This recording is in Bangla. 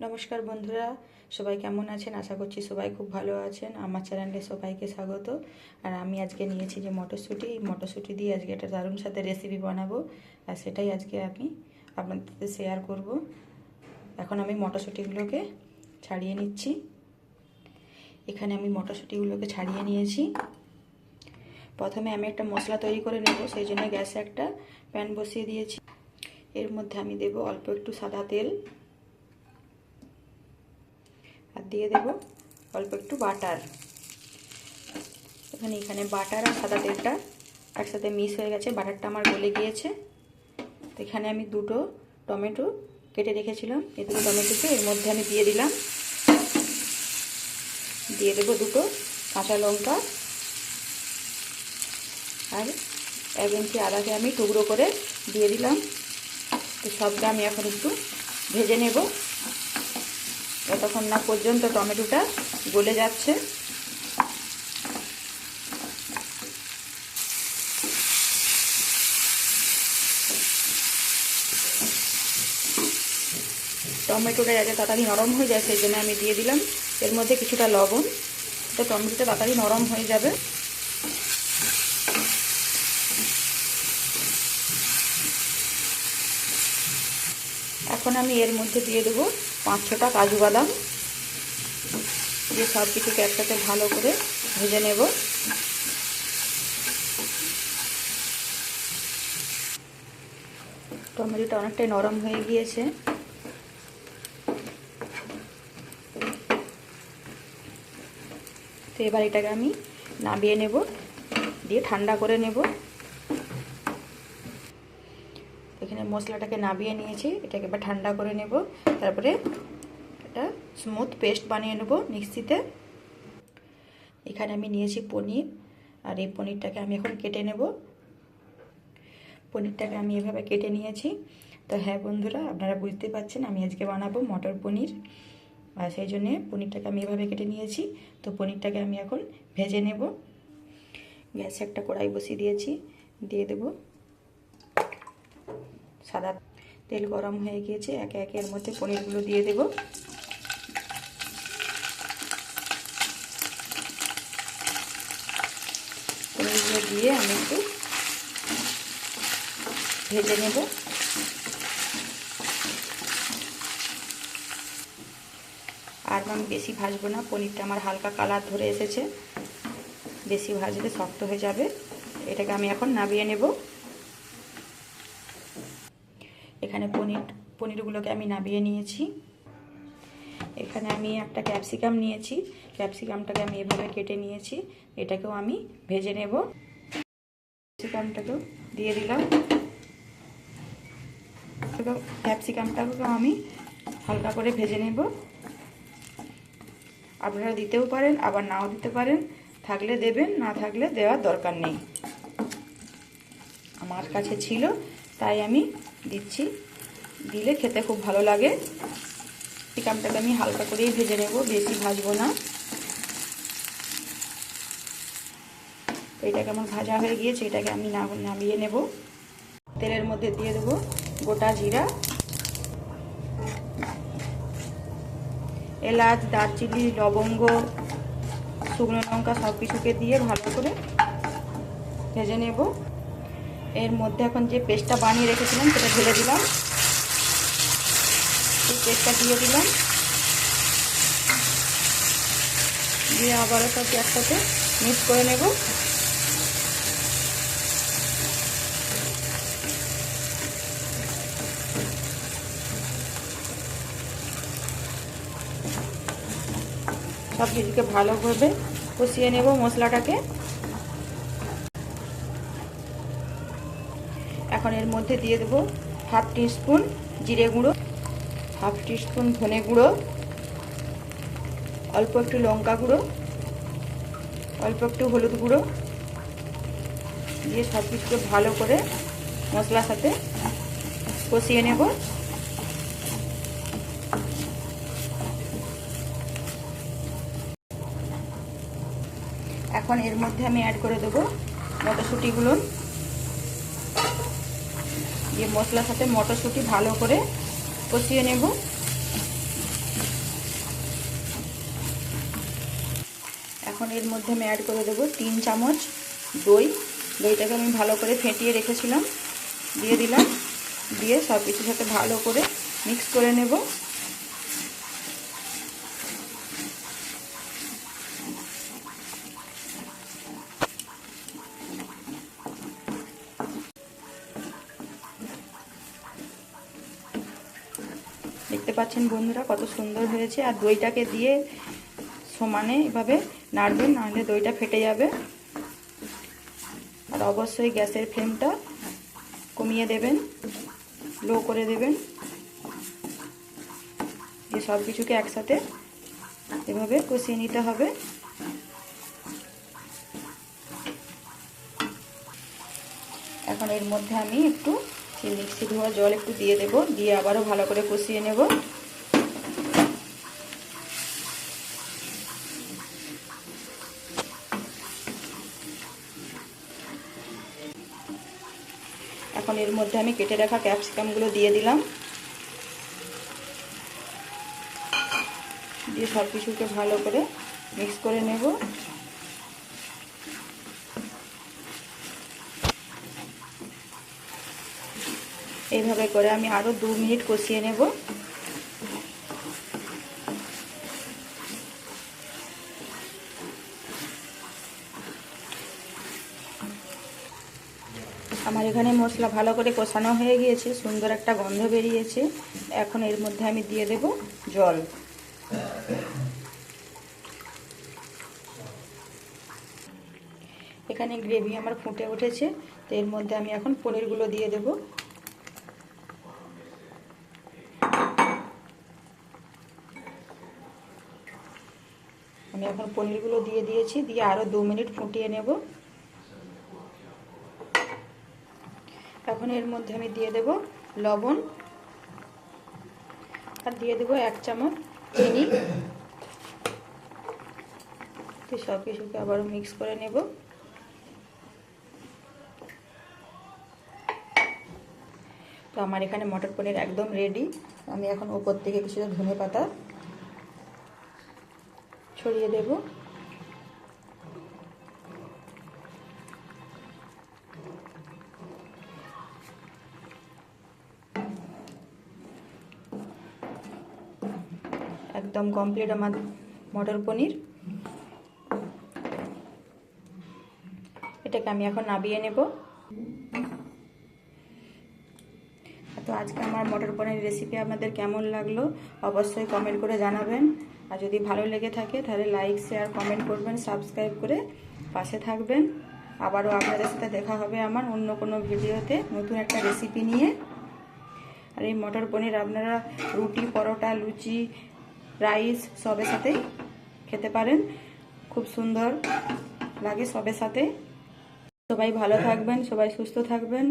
নমস্কার বন্ধুরা, সবাই কেমন আছেন? আশা করছি সবাই খুব ভালো আছেন। আমার চ্যানেলে সবাইকে স্বাগত। আর আমি আজকে নিয়েছি যে মটরশুঁটি, এই মটরশুঁটি দিয়ে আজকে একটা দারুণ সাথে রেসিপি বানাবো, আর সেটাই আজকে আমি আপনাদের সাথে শেয়ার করব। এখন আমি মটরশুঁটিগুলোকে ছাড়িয়ে নিচ্ছি। এখানে আমি মটরশুঁটিগুলোকে ছাড়িয়ে নিয়েছি। প্রথমে আমি একটা মশলা তৈরি করে নেব, সেই জন্য গ্যাসে একটা প্যান বসিয়ে দিয়েছি। এর মধ্যে আমি দেব অল্প একটু সাদা তেল, আর দিয়ে দেব অল্প একটু বাটার। এখানে বাটার আর সাদা তেলটা একসাথে মিক্স হয়ে গেছে, বাটারটা আমার গলে গিয়েছে। তো এখানে আমি দুটো টমেটো কেটে রেখেছিলাম, এই দুটো টমেটোকে এর মধ্যে আমি দিয়ে দিলাম। দিয়ে দেবো দুটো কাঁচা লঙ্কা, আর 1 ইঞ্চি আদাকে আমি টুকরো করে দিয়ে দিলাম। তো সবটা আমি এখন একটু ভেজে নেব, যতক্ষণ না পর্যন্ত টমেটোটা গলে যাচ্ছে। টমেটোটা যাতে তাড়াতাড়ি নরম হয়ে যায়, সেই জন্য আমি দিয়ে দিলাম এর মধ্যে কিছুটা লবণ। তো টমেটোটা তাড়াতাড়ি নরম হয়ে যাবে। এখন আমি এর মধ্যে দিয়ে দেবো 5-6টা কাজু বাদাম, দিয়ে সব কিছুকে একসাথে ভালো করে ভেজে নেব। টমেটোটা অনেকটাই নরম হয়ে গিয়েছে। তো এবার এটাকে আমি নামিয়ে নেব, দিয়ে ঠান্ডা করে নেব। এখানে মশলাটাকে নামিয়ে নিয়েছি, এটাকে এবার ঠান্ডা করে নেব। তারপরে এটা স্মুথ পেস্ট বানিয়ে নেব মিক্সিতে। এখানে আমি নিয়েছি পনির, আর এই পনিরটাকে আমি এখন কেটে নেব। পনিরটাকে আমি এভাবে কেটে নিয়েছি। তো হ্যাঁ বন্ধুরা, আপনারা বুঝতে পারছেন আমি আজকে বানাবো মটর পনির, আর সেই জন্যে পনিরটাকে আমি এভাবে কেটে নিয়েছি। তো পনিরটাকে আমি এখন ভেজে নেব। গ্যাসে একটা কড়াই বসিয়ে দিয়েছি, দিয়ে দেব সাদা তেল। গরম হয়ে গিয়েছে, একে একে এর মধ্যে পনিরগুলো দিয়ে দেব। পনিরগুলো দিয়ে আমি একটু ভেজে নেব। আর আমি বেশি ভাজবো না, পনিরটা আমার হালকা কালার ধরে এসেছে, বেশি ভাজলে শক্ত হয়ে যাবে। এটাকে আমি এখন নামিয়ে নেব। এখানে পনিরগুলোকে আমি নামিয়ে নিয়েছি। এখানে আমি একটা ক্যাপসিকাম নিয়েছি, ক্যাপসিকামটাকে আমি এভাবে কেটে নিয়েছি, এটাকেও আমি ভেজে নেব। ক্যাপসিকামটাকেও দিয়ে দিলাম। ক্যাপসিকামটাকেও আমি হালকা করে ভেজে নেব। আপনারা দিতেও পারেন, আবার নাও দিতে পারেন, থাকলে দেবেন, না থাকলে দেওয়ার দরকার নেই। আমার কাছে ছিল তাই আমি দিচ্ছি, দিলে খেতে খুব ভালো লাগে। ক্যাপসিকামটাকে আমি হালকা করেই ভেজে নেব, বেশি ভাজবো না। এটাকে আমার ভাজা হয়ে গিয়েছে, এটাকে আমি নামিয়ে নেব। তেলের মধ্যে দিয়ে দেবো গোটা জিরা, এলাচ, দারচিনি, লবঙ্গ, শুকনো লঙ্কা সব কিছুকে দিয়ে ভালো করে ভেজে নেব। এর মধ্যে এখন যে পেস্টটা বানিয়ে রেখেছিলাম সেটা ঢেলে দিলাম। এই পেস্টটা দিয়ে দিলাম, দিয়ে আবারও সব একসাথে মিক্স করে নেব। সব কিছুকে ভালোভাবে কষিয়ে নেব মশলাটাকে। এখন এর মধ্যে দিয়ে দেব 1/2 টিস্পুন জিরে গুঁড়ো, 1/2 টিস্পুন ধনে গুঁড়ো, অল্প একটু লঙ্কা গুঁড়ো, অল্প একটু হলুদ গুঁড়ো, দিয়ে সব কিছুকে ভালো করে মশলার সাথে কষিয়ে নেব। এখন এর মধ্যে আমি অ্যাড করে দেবো মটরশুঁটিগুলো, দিয়ে মশলার সাথে মটরশুঁটি ভালো করে কষিয়ে নেব। এখন এর মধ্যে আমি অ্যাড করে দেবো 3 চামচ দই। দইটাকে আমি ভালো করে ফেটিয়ে রেখেছিলাম, দিয়ে দিলাম। দিয়ে সব কিছুর সাথে ভালো করে মিক্স করে নেব। দেখতে পাচ্ছেন বন্ধুরা কত সুন্দর হয়েছে। আর দইটাকে দিয়ে সমানে এভাবে নাড়বেন, নাহলে দইটা ফেটে যাবে। আর অবশ্যই গ্যাসের ফ্লেমটা কমিয়ে দেবেন, লো করে দেবেন। দিয়ে সব কিছুকে একসাথে এভাবে কষিয়ে নিতে হবে। এখন এর মধ্যে আমি একটু মিক্সি ধোয়া জল একটু দিয়ে দেব, দিয়ে আবারও ভালো করে কষিয়ে নেব। এখন এর মধ্যে আমি কেটে রাখা ক্যাপসিকামগুলো দিয়ে দিলাম। দিয়ে সব কিছুকে ভালো করে মিক্স করে নেব। এইভাবে করে আমি আরও 2 মিনিট কষিয়ে নেব। আমার এখানে মশলা ভালো করে কষানো হয়ে গিয়েছে, সুন্দর একটা গন্ধ বেরিয়েছে। এখন এর মধ্যে আমি দিয়ে দেব জল। এখানে গ্রেভি আমার ফুটে উঠেছে, তো এর মধ্যে আমি এখন পনিরগুলো দিয়ে দেব। আমি এখন পনিরগুলো দিয়ে দিয়েছি, দিয়ে আরও 2 মিনিট ফুটিয়ে নেব। এখন এর মধ্যে আমি দিয়ে দেব লবণ, আর দিয়ে দেব 1 চামচ চিনি। তো সব কিছুকে আবারও মিক্স করে নেব। তো আমার এখানে মটর পনির একদম রেডি। আমি এখন উপর থেকে কিছুটা ধনেপাতা ছড়িয়ে দেব। একদম কমপ্লিট আমার মটর পনির। এটাকে আমি এখন নামিয়ে নেব। তো আজকে আমার মটর পনির রেসিপি আপনাদের কেমন লাগলো অবশ্যই কমেন্ট করে জানাবেন। আর যদি ভালো লেগে থাকে তাহলে লাইক, শেয়ার, কমেন্ট করবেন, সাবস্ক্রাইব করে পাশে থাকবেন। আবারও আপনাদের সাথে দেখা হবে আমার অন্য কোনো ভিডিওতে নতুন একটা রেসিপি নিয়ে। আর এই মটর পনির আপনারা রুটি, পরোটা, লুচি, রাইস সবের সাথেই খেতে পারেন, খুব সুন্দর লাগে সবের সাথে। সবাই ভালো থাকবেন, সবাই সুস্থ থাকবেন।